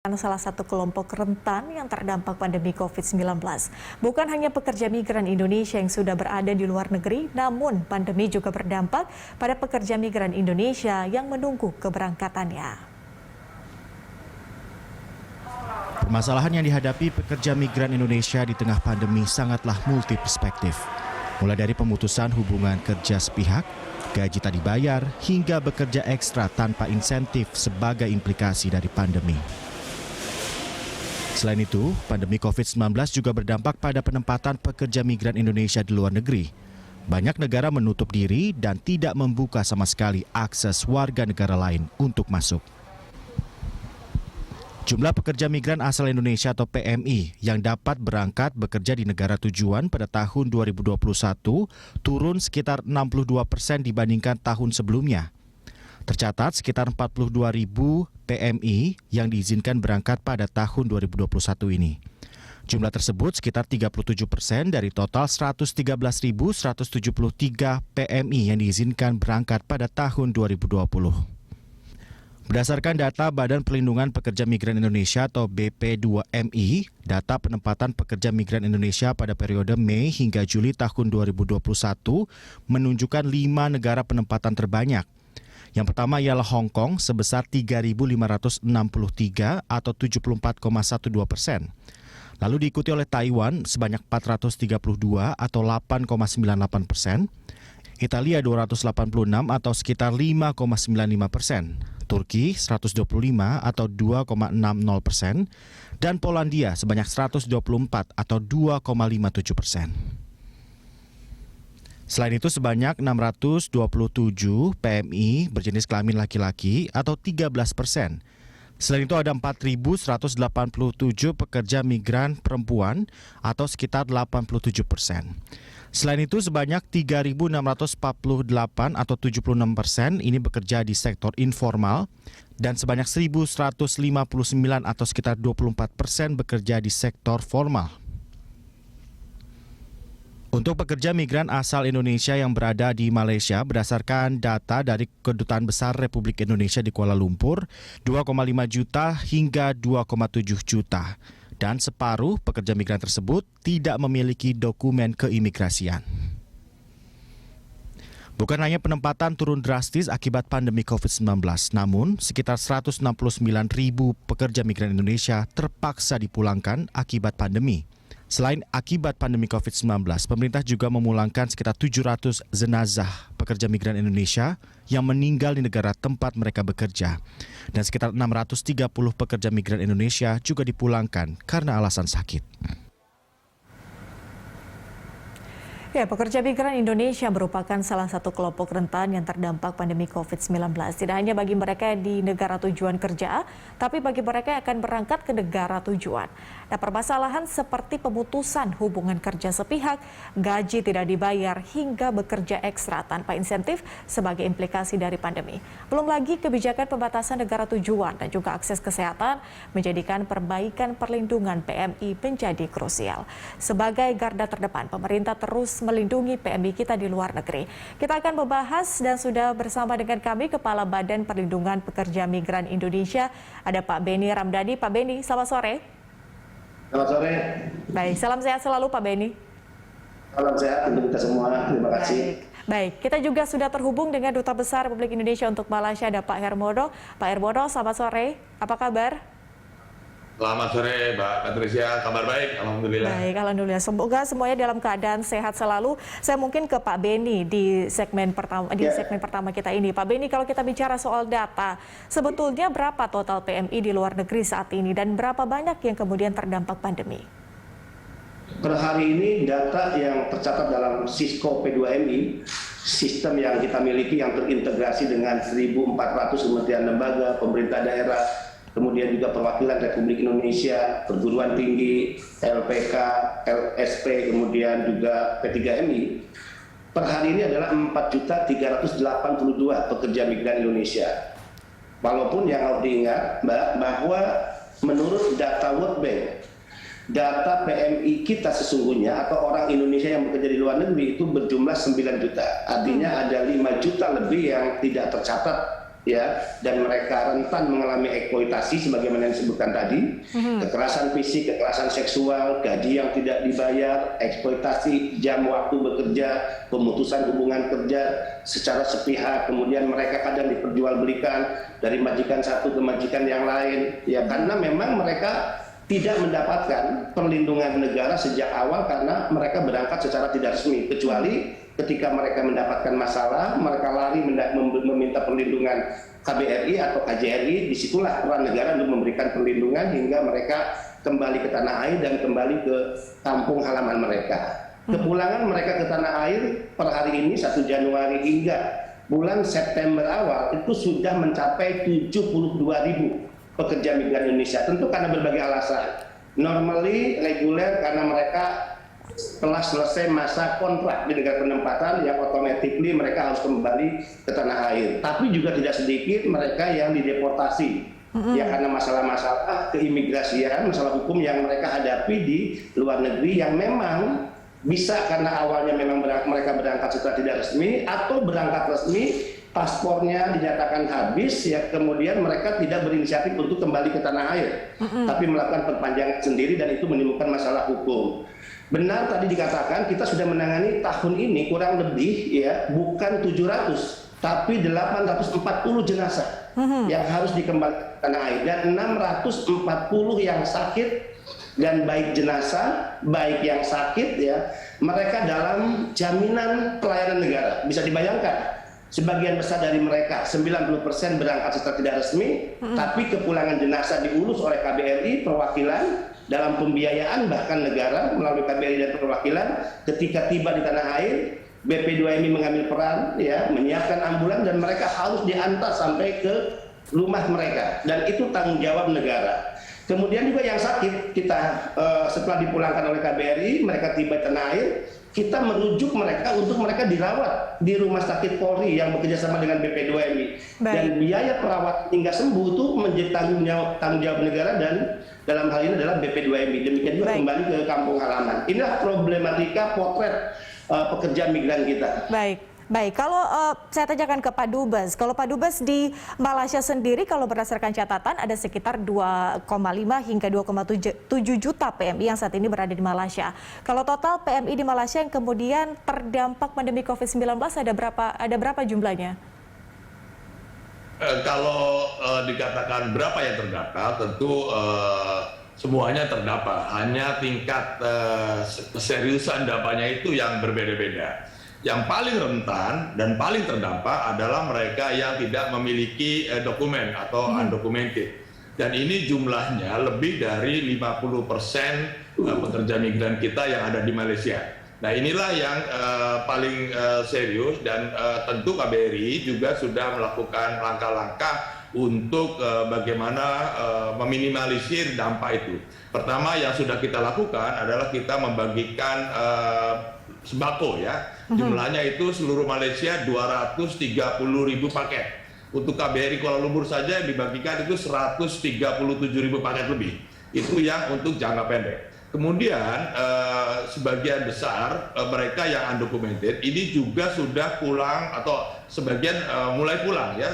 Salah satu kelompok rentan yang terdampak pandemi COVID-19. Bukan hanya pekerja migran Indonesia yang sudah berada di luar negeri, namun pandemi juga berdampak pada pekerja migran Indonesia yang menunggu keberangkatannya. Permasalahan yang dihadapi pekerja migran Indonesia di tengah pandemi sangatlah multiperspektif. Mulai dari pemutusan hubungan kerja sepihak, gaji tak dibayar, hingga bekerja ekstra tanpa insentif sebagai implikasi dari pandemi. Selain itu, pandemi COVID-19 juga berdampak pada penempatan pekerja migran Indonesia di luar negeri. Banyak negara menutup diri dan tidak membuka sama sekali akses warga negara lain untuk masuk. Jumlah pekerja migran asal Indonesia atau PMI yang dapat berangkat bekerja di negara tujuan pada tahun 2021 turun sekitar 62% dibandingkan tahun sebelumnya. Tercatat sekitar 42.000 PMI yang diizinkan berangkat pada tahun 2021 ini. Jumlah tersebut sekitar 37% dari total 113.173 PMI yang diizinkan berangkat pada tahun 2020. Berdasarkan data Badan Perlindungan Pekerja Migran Indonesia atau BP2MI, data penempatan pekerja migran Indonesia pada periode Mei hingga Juli tahun 2021 menunjukkan 5 negara penempatan terbanyak. Yang pertama ialah Hong Kong sebesar 3.563 atau 74,12%. Lalu diikuti oleh Taiwan sebanyak 432 atau 8,98%. Italia 286 atau sekitar 5,95%. Turki 125 atau 2,60%. Dan Polandia sebanyak 124 atau 2,57%. Selain itu sebanyak 627 PMI berjenis kelamin laki-laki atau 13%. Selain itu ada 4.187 pekerja migran perempuan atau sekitar 87%. Selain itu sebanyak 3.648 atau 76% ini bekerja di sektor informal dan sebanyak 1.159 atau sekitar 24% bekerja di sektor formal. Untuk pekerja migran asal Indonesia yang berada di Malaysia, berdasarkan data dari Kedutaan Besar Republik Indonesia di Kuala Lumpur, 2,5 juta hingga 2,7 juta. Dan separuh pekerja migran tersebut tidak memiliki dokumen keimigrasian. Bukan hanya penempatan turun drastis akibat pandemi COVID-19, namun sekitar 169.000 pekerja migran Indonesia terpaksa dipulangkan akibat pandemi. Selain akibat pandemi COVID-19, pemerintah juga memulangkan sekitar 700 jenazah pekerja migran Indonesia yang meninggal di negara tempat mereka bekerja. Dan sekitar 630 pekerja migran Indonesia juga dipulangkan karena alasan sakit. Ya, pekerja migran Indonesia merupakan salah satu kelompok rentan yang terdampak pandemi COVID-19. Tidak hanya bagi mereka di negara tujuan kerja, tapi bagi mereka yang akan berangkat ke negara tujuan. Nah, permasalahan seperti pemutusan hubungan kerja sepihak, gaji tidak dibayar, hingga bekerja ekstra tanpa insentif sebagai implikasi dari pandemi. Belum lagi kebijakan pembatasan negara tujuan dan juga akses kesehatan menjadikan perbaikan perlindungan PMI menjadi krusial. Sebagai garda terdepan, pemerintah terus melindungi PMI kita di luar negeri. Kita akan membahas dan sudah bersama dengan kami Kepala Badan Perlindungan Pekerja Migran Indonesia, ada Pak Beni Ramdhani. Pak Beni, selamat sore. Selamat sore. Baik, salam sehat selalu Pak Beni. Salam sehat untuk kita semua. Terima kasih. Baik, kita juga sudah terhubung dengan Duta Besar Republik Indonesia untuk Malaysia, ada Pak Hermodo. Pak Hermodo, selamat sore. Apa kabar? Selamat sore, Mbak Patricia. Kabar baik, alhamdulillah. Baik, alhamdulillah. Semoga semuanya dalam keadaan sehat selalu. Saya mungkin ke Pak Beni di segmen pertama kita ini. Pak Beni, kalau kita bicara soal data, sebetulnya berapa total PMI di luar negeri saat ini dan berapa banyak yang kemudian terdampak pandemi? Per hari ini data yang tercatat dalam Cisco P2MI, sistem yang kita miliki yang terintegrasi dengan 1.400 kementerian lembaga, pemerintah daerah, kemudian juga perwakilan Republik Indonesia, perguruan tinggi, LPK, LSP, kemudian juga P3MI. Per hari ini adalah 4.382 pekerja migran Indonesia. Walaupun yang harus diingat, Mbak, bahwa menurut data World Bank, data PMI kita sesungguhnya atau orang Indonesia yang bekerja di luar negeri itu berjumlah 9 juta. Artinya ada 5 juta lebih yang tidak tercatat ya, dan mereka rentan mengalami eksploitasi sebagaimana yang disebutkan tadi, kekerasan fisik, kekerasan seksual, gaji yang tidak dibayar, eksploitasi jam waktu bekerja, pemutusan hubungan kerja secara sepihak, kemudian mereka kadang diperjualbelikan dari majikan satu ke majikan yang lain, ya, karena memang mereka tidak mendapatkan perlindungan negara sejak awal karena mereka berangkat secara tidak resmi, kecuali ketika mereka mendapatkan masalah, mereka lari meminta perlindungan KBRI atau KJRI, disitulah peran negara untuk memberikan perlindungan hingga mereka kembali ke tanah air dan kembali ke kampung halaman mereka. Kepulangan mereka ke tanah air per hari ini 1 Januari hingga bulan September awal itu sudah mencapai 72.000 pekerja migran Indonesia. Tentu karena berbagai alasan. Normally, reguler karena mereka telah selesai masa kontrak di negara penempatan yang automatically mereka harus kembali ke tanah air. Tapi juga tidak sedikit mereka yang dideportasi. Ya karena masalah-masalah keimigrasian, masalah hukum yang mereka hadapi di luar negeri yang memang bisa karena awalnya memang mereka berangkat secara tidak resmi atau berangkat resmi, paspornya dinyatakan habis, ya kemudian mereka tidak berinisiatif untuk kembali ke tanah air, tapi melakukan perpanjangan sendiri dan itu menimbulkan masalah hukum. Benar tadi dikatakan kita sudah menangani tahun ini kurang lebih ya bukan 700 tapi 840 jenazah yang harus dikembalikan ke tanah air dan 640 yang sakit, dan baik jenazah baik yang sakit ya mereka dalam jaminan pelayanan negara. Bisa dibayangkan sebagian besar dari mereka 90% berangkat secara tidak resmi, tapi kepulangan jenazah diurus oleh KBRI perwakilan dalam pembiayaan bahkan negara melalui KBRI dan perwakilan. Ketika tiba di tanah air, BP2MI mengambil peran ya menyiapkan ambulan dan mereka harus diantar sampai ke rumah mereka dan itu tanggung jawab negara. Kemudian juga yang sakit kita setelah dipulangkan oleh KBRI mereka tiba di tanah air, kita merujuk mereka untuk mereka dirawat di rumah sakit Polri yang bekerja sama dengan BP2MI. Dan biaya perawat hingga sembuh itu menjadi tanggung jawab negara dan dalam hal ini adalah BP2MI. Demikian juga kembali ke kampung halaman. Inilah problematika potret pekerja migran kita. Baik. Kalau saya tanyakan ke Pak Dubes, kalau Pak Dubes di Malaysia sendiri, kalau berdasarkan catatan ada sekitar 2,5 hingga 2,7 juta PMI yang saat ini berada di Malaysia. Kalau total PMI di Malaysia yang kemudian terdampak pandemi COVID-19 ada berapa jumlahnya? Kalau dikatakan berapa yang terdampak, tentu semuanya terdampak. Hanya tingkat keseriusan dampaknya itu yang berbeda-beda. Yang paling rentan dan paling terdampak adalah mereka yang tidak memiliki dokumen atau undocumented. Dan ini jumlahnya lebih dari 50% pekerja migran kita yang ada di Malaysia. Nah inilah yang paling serius dan tentu KBRI juga sudah melakukan langkah-langkah untuk bagaimana meminimalisir dampak itu. Pertama yang sudah kita lakukan adalah kita membagikan sembako ya. Jumlahnya itu seluruh Malaysia 230.000 paket. Untuk KBRI Kuala Lumpur saja yang dibagikan itu 137.000 paket lebih. Itu yang untuk jangka pendek. Kemudian sebagian besar mereka yang undocumented ini juga sudah pulang atau sebagian mulai pulang ya.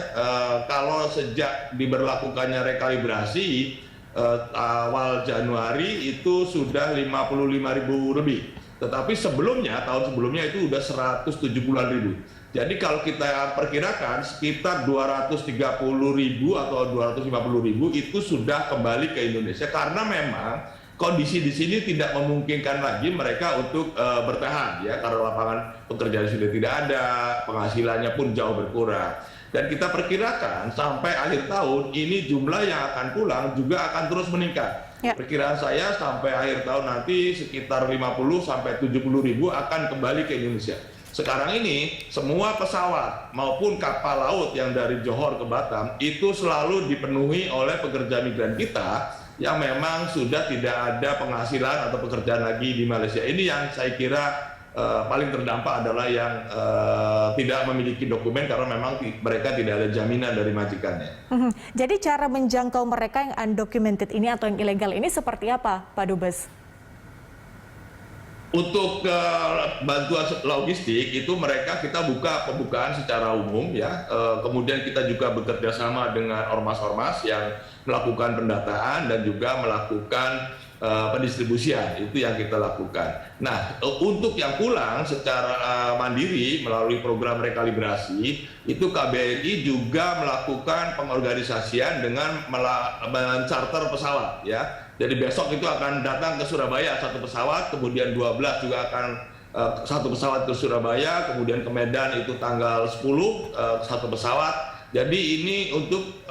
Kalau sejak diberlakukannya rekalibrasi awal Januari itu sudah 55.000 lebih. Tetapi sebelumnya, tahun sebelumnya itu udah 170-an ribu. Jadi kalau kita perkirakan sekitar 230.000 atau 250.000 itu sudah kembali ke Indonesia karena memang kondisi di sini tidak memungkinkan lagi mereka untuk bertahan ya karena lapangan pekerjaan sudah tidak ada, penghasilannya pun jauh berkurang. Dan kita perkirakan sampai akhir tahun ini jumlah yang akan pulang juga akan terus meningkat. Perkiraan saya sampai akhir tahun nanti sekitar 50 sampai 70 ribu akan kembali ke Indonesia. Sekarang ini semua pesawat maupun kapal laut yang dari Johor ke Batam itu selalu dipenuhi oleh pekerja migran kita yang memang sudah tidak ada penghasilan atau pekerjaan lagi di Malaysia. Ini yang saya kira paling terdampak adalah yang tidak memiliki dokumen karena memang mereka tidak ada jaminan dari majikannya. Jadi cara menjangkau mereka yang undocumented ini atau yang ilegal ini seperti apa, Pak Dubes? Untuk bantuan logistik itu kita buka pembukaan secara umum ya. Kemudian kita juga bekerja sama dengan ormas-ormas yang melakukan pendataan dan juga melakukan pendistribusian, itu yang kita lakukan. Nah, untuk yang pulang secara mandiri melalui program rekalibrasi, itu KBRI juga melakukan pengorganisasian dengan mencharter pesawat ya. Jadi besok itu akan datang ke Surabaya 1 pesawat, kemudian 12 juga akan 1 pesawat ke Surabaya, kemudian ke Medan itu tanggal 10 1 pesawat. Jadi ini untuk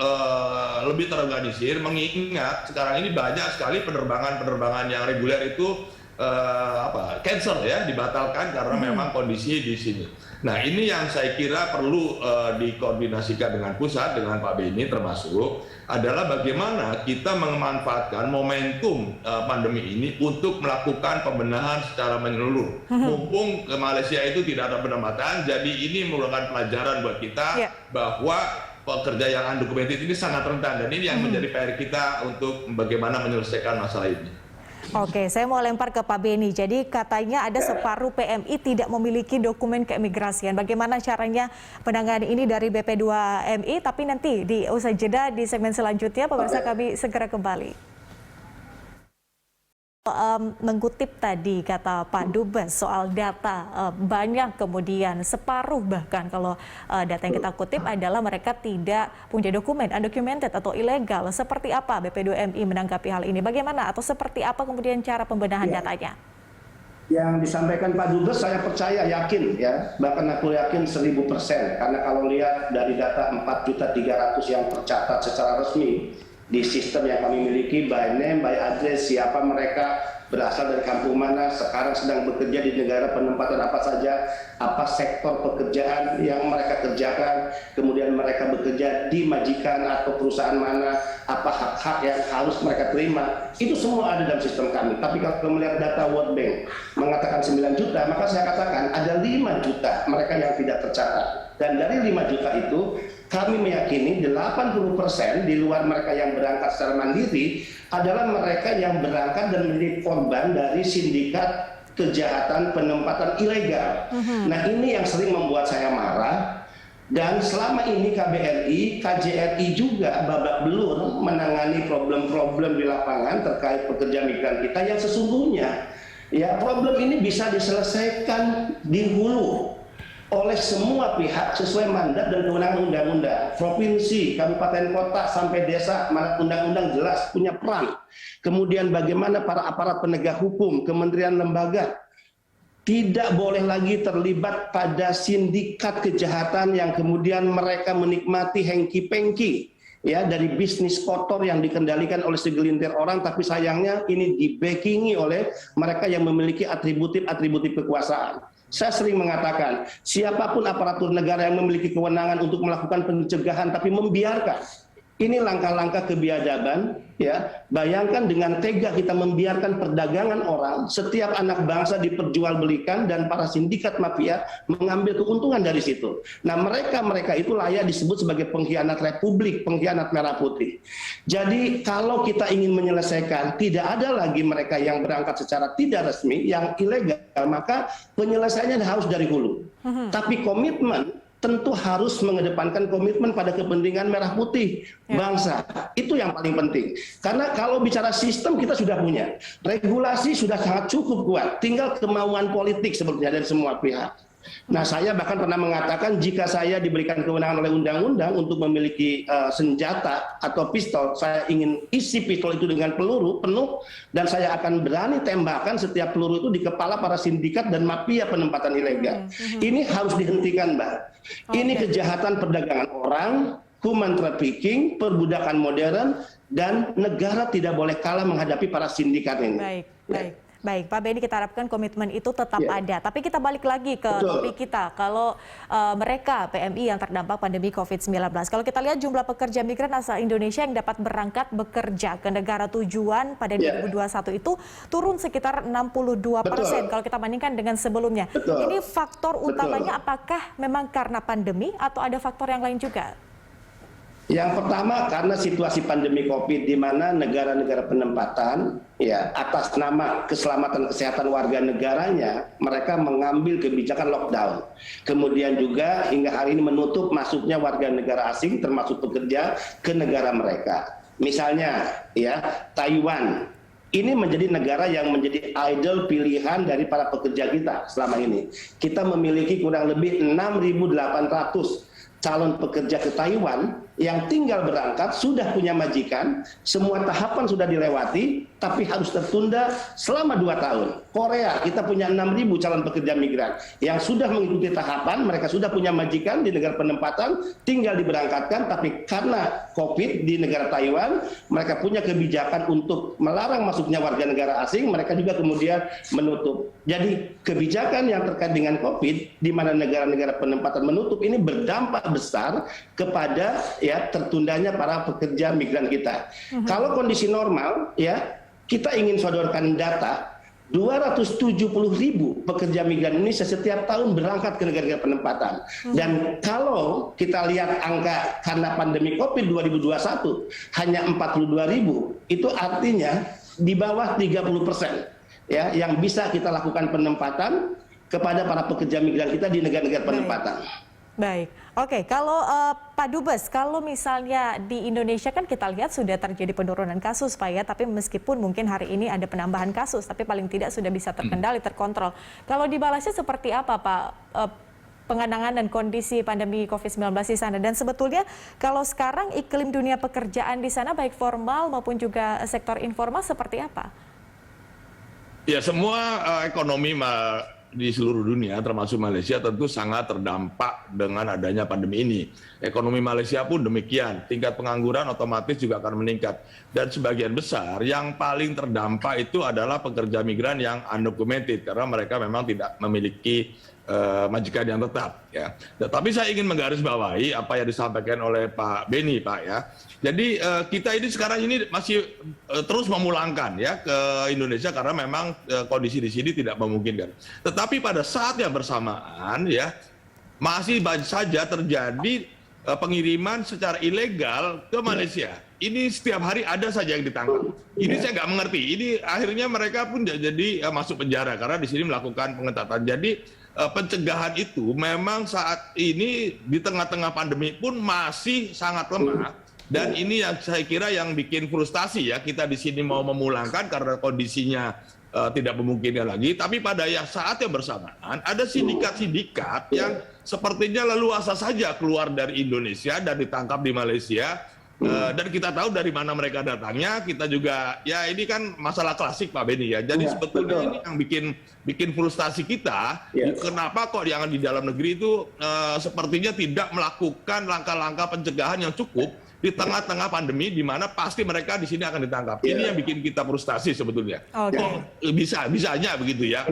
lebih terorganisir, mengingat sekarang ini banyak sekali penerbangan yang reguler itu cancel ya, dibatalkan karena memang kondisi di sini. Nah, ini yang saya kira perlu dikoordinasikan dengan pusat, dengan Pak Beni termasuk, adalah bagaimana kita memanfaatkan momentum pandemi ini untuk melakukan pembenahan secara menyeluruh. Mumpung ke Malaysia itu tidak ada penempatan, jadi ini merupakan pelajaran buat kita bahwa pekerja yang undocumented ini sangat rentan, dan ini yang menjadi PR kita untuk bagaimana menyelesaikan masalah ini. Oke, saya mau lempar ke Pak Beni. Jadi katanya ada separuh PMI tidak memiliki dokumen keimigrasian. Bagaimana caranya penanganan ini dari BP2MI? Tapi nanti di usai jeda di segmen selanjutnya, pemirsa, kami segera kembali. Mengutip tadi kata Pak Dubes soal data, banyak kemudian separuh bahkan kalau data yang kita kutip adalah mereka tidak punya dokumen, undocumented atau ilegal. Seperti apa BP2MI menanggapi hal ini? Bagaimana atau seperti apa kemudian cara pembenahan datanya? Yang disampaikan Pak Dubes saya percaya, yakin ya, bahkan aku yakin 1000%, karena kalau lihat dari data 4.300.000 yang tercatat secara resmi di sistem yang kami miliki, by name, by address, siapa mereka, berasal dari kampung mana, sekarang sedang bekerja di negara penempatan apa saja, apa sektor pekerjaan yang mereka kerjakan, kemudian mereka bekerja di majikan atau perusahaan mana, apa hak-hak yang harus mereka terima, itu semua ada dalam sistem kami. Tapi kalau melihat data World Bank mengatakan 9 juta, maka saya katakan ada 5 juta mereka yang tidak tercatat. Dan dari 5 juta itu, kami meyakini 80% di luar mereka yang berangkat secara mandiri adalah mereka yang berangkat dan menjadi korban dari sindikat kejahatan penempatan ilegal. Nah, ini yang sering membuat saya marah. Dan selama ini KBRI, KJRI juga babak belur menangani problem-problem di lapangan terkait pekerja migran kita yang sesungguhnya ya problem ini bisa diselesaikan di hulu oleh semua pihak sesuai mandat dan kewenangan undang-undang. Provinsi, kabupaten kota, sampai desa, undang-undang jelas punya peran. Kemudian bagaimana para aparat penegak hukum, kementerian lembaga, tidak boleh lagi terlibat pada sindikat kejahatan yang kemudian mereka menikmati hengki-pengki ya dari bisnis kotor yang dikendalikan oleh segelintir orang, tapi sayangnya ini dibackingi oleh mereka yang memiliki atributif kekuasaan. Saya sering mengatakan, siapapun aparatur negara yang memiliki kewenangan untuk melakukan pencegahan tapi membiarkan, ini langkah-langkah kebiadaban, ya. Bayangkan dengan tega kita membiarkan perdagangan orang, setiap anak bangsa diperjualbelikan dan para sindikat mafia mengambil keuntungan dari situ. Nah, mereka itu layak disebut sebagai pengkhianat republik, pengkhianat merah putih. Jadi kalau kita ingin menyelesaikan, tidak ada lagi mereka yang berangkat secara tidak resmi, yang ilegal, maka penyelesaiannya harus dari hulu. Tapi komitmen tentu harus mengedepankan komitmen pada kepentingan merah putih bangsa. Itu yang paling penting. Karena kalau bicara sistem kita sudah punya. Regulasi sudah sangat cukup kuat. Tinggal kemauan politik sebenarnya dari semua pihak. Nah, saya bahkan pernah mengatakan jika saya diberikan kewenangan oleh undang-undang untuk memiliki senjata atau pistol, saya ingin isi pistol itu dengan peluru penuh dan saya akan berani tembakan setiap peluru itu di kepala para sindikat dan mafia penempatan ilegal. Ini harus dihentikan, Mbak. Ini kejahatan perdagangan orang, human trafficking, perbudakan modern, dan negara tidak boleh kalah menghadapi para sindikat ini. Baik, Pak Beni, kita harapkan komitmen itu tetap ada. Tapi kita balik lagi ke topik kita. Kalau mereka PMI yang terdampak pandemi COVID-19, kalau kita lihat jumlah pekerja migran asal Indonesia yang dapat berangkat bekerja ke negara tujuan pada 2021 itu turun sekitar 62% kalau kita bandingkan dengan sebelumnya. Ini faktor utamanya apakah memang karena pandemi atau ada faktor yang lain juga? Yang pertama karena situasi pandemi COVID di mana negara-negara penempatan ya atas nama keselamatan kesehatan warga negaranya mereka mengambil kebijakan lockdown. Kemudian juga hingga hari ini menutup masuknya warga negara asing termasuk pekerja ke negara mereka. Misalnya ya Taiwan ini menjadi negara yang menjadi idol pilihan dari para pekerja kita selama ini. Kita memiliki kurang lebih 6.800 calon pekerja ke Taiwan yang tinggal berangkat sudah punya majikan, semua tahapan sudah dilewati, tapi harus tertunda selama 2 tahun. Korea, kita punya 6.000 calon pekerja migran yang sudah mengikuti tahapan, mereka sudah punya majikan di negara penempatan, tinggal diberangkatkan, tapi karena COVID di negara Taiwan, mereka punya kebijakan untuk melarang masuknya warga negara asing, mereka juga kemudian menutup. Jadi kebijakan yang terkait dengan COVID, di mana negara-negara penempatan menutup ini berdampak besar kepada ya tertundanya para pekerja migran kita. Kalau kondisi normal ya kita ingin sodorkan data 270.000 pekerja migran Indonesia setiap tahun berangkat ke negara-negara penempatan. Dan kalau kita lihat angka karena pandemi COVID 2021 hanya 42.000, itu artinya di bawah 30% ya yang bisa kita lakukan penempatan kepada para pekerja migran kita di negara-negara penempatan. Baik, oke. Kalau Pak Dubes, kalau misalnya di Indonesia kan kita lihat sudah terjadi penurunan kasus, Pak ya, tapi meskipun mungkin hari ini ada penambahan kasus, tapi paling tidak sudah bisa terkendali, terkontrol. Kalau di Malaysia seperti apa, Pak, pengenangan dan kondisi pandemi COVID-19 di sana? Dan sebetulnya kalau sekarang iklim dunia pekerjaan di sana, baik formal maupun juga sektor informal, seperti apa? Ya, semua ekonomi di seluruh dunia termasuk Malaysia tentu sangat terdampak dengan adanya pandemi ini. Ekonomi Malaysia pun demikian, tingkat pengangguran otomatis juga akan meningkat. Dan sebagian besar yang paling terdampak itu adalah pekerja migran yang undocumented karena mereka memang tidak memiliki majikan yang tetap ya. Tapi saya ingin menggarisbawahi apa yang disampaikan oleh Pak Beni, Pak ya. Jadi kita ini sekarang ini masih terus memulangkan ya ke Indonesia karena memang kondisi di sini tidak memungkinkan. Tetapi pada saat yang bersamaan ya masih banyak saja terjadi pengiriman secara ilegal ke Malaysia. Ini setiap hari ada saja yang ditangkap. Ini saya nggak mengerti. Ini akhirnya mereka pun jadi masuk penjara karena di sini melakukan pengetatan. Jadi pencegahan itu memang saat ini di tengah-tengah pandemi pun masih sangat lemah. Dan ini yang saya kira yang bikin frustasi ya, kita di sini mau memulangkan karena kondisinya tidak memungkinkan lagi, tapi pada saat yang bersamaan ada sindikat-sindikat yang sepertinya leluasa saja keluar dari Indonesia dan ditangkap di Malaysia. Dan kita tahu dari mana mereka datangnya, kita juga ya ini kan masalah klasik Pak Beni ya. Jadi sebetulnya ini yang bikin frustasi kita, kenapa kok yang di dalam negeri itu sepertinya tidak melakukan langkah-langkah pencegahan yang cukup di tengah-tengah pandemi di mana pasti mereka di sini akan ditangkap. Ini yang bikin kita frustasi sebetulnya. Bisanya begitu ya.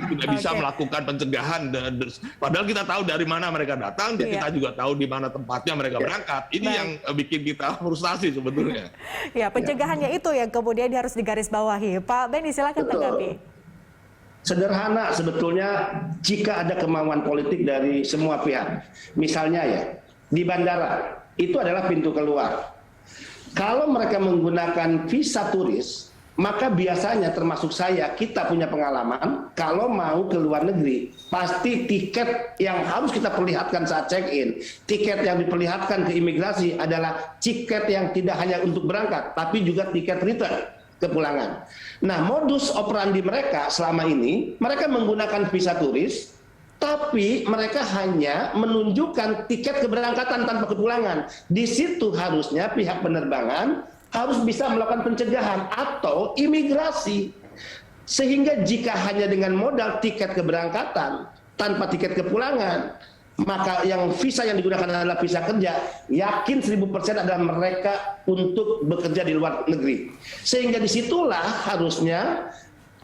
Tidak bisa melakukan pencegahan padahal kita tahu dari mana mereka datang dan kita juga tahu di mana tempatnya mereka berangkat. Ini yang bikin kita frustasi sebetulnya. Ya, pencegahannya itu yang kemudian harus digarisbawahi. Pak Beni, silakan tanggapi. Sederhana sebetulnya jika ada kemauan politik dari semua pihak. Misalnya ya, di bandara itu adalah pintu keluar. Kalau mereka menggunakan visa turis, maka biasanya termasuk saya, kita punya pengalaman, kalau mau ke luar negeri, pasti tiket yang harus kita perlihatkan saat check-in, tiket yang diperlihatkan ke imigrasi adalah tiket yang tidak hanya untuk berangkat, tapi juga tiket return, kepulangan. Nah, modus operandi mereka selama ini, mereka menggunakan visa turis, tapi mereka hanya menunjukkan tiket keberangkatan tanpa kepulangan. Di situ harusnya pihak penerbangan harus bisa melakukan pencegahan atau imigrasi. Sehingga jika hanya dengan modal tiket keberangkatan tanpa tiket kepulangan, maka yang visa yang digunakan adalah visa kerja, yakin 1000% adalah mereka untuk bekerja di luar negeri. Sehingga disitulah harusnya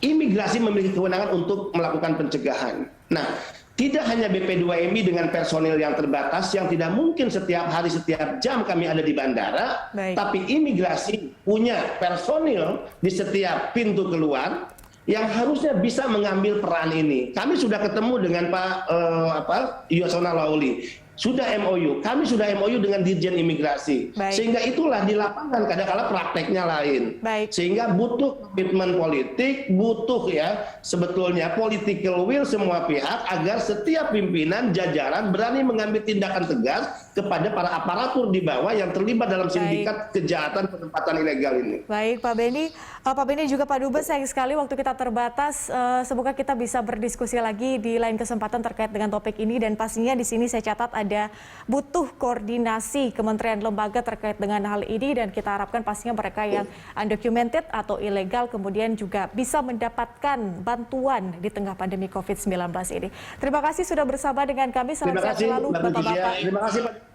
imigrasi memiliki kewenangan untuk melakukan pencegahan. Nah, tidak hanya BP2MI dengan personil yang terbatas yang tidak mungkin setiap hari, setiap jam kami ada di bandara, tapi imigrasi punya personil di setiap pintu keluar yang harusnya bisa mengambil peran ini. Kami sudah ketemu dengan Pak Yasona Lawli. sudah MOU. Kami sudah MOU dengan Dirjen Imigrasi. Baik. Sehingga itulah di lapangan kadang-kala prakteknya lain. Baik. Sehingga butuh komitmen politik, butuh ya sebetulnya political will semua pihak agar setiap pimpinan jajaran berani mengambil tindakan tegas kepada para aparatur di bawah yang terlibat dalam sindikat kejahatan penempatan ilegal ini. Baik, Pak Beni juga Pak Dubes, sayang sekali waktu kita terbatas. Semoga kita bisa berdiskusi lagi di lain kesempatan terkait dengan topik ini, dan pastinya di sini saya catat ada butuh koordinasi kementerian lembaga terkait dengan hal ini, dan kita harapkan pastinya mereka yang undocumented atau ilegal kemudian juga bisa mendapatkan bantuan di tengah pandemi COVID-19 ini. Terima kasih sudah bersama dengan kami. Salam sehat selalu Bapak-Bapak. Terima kasih Pak.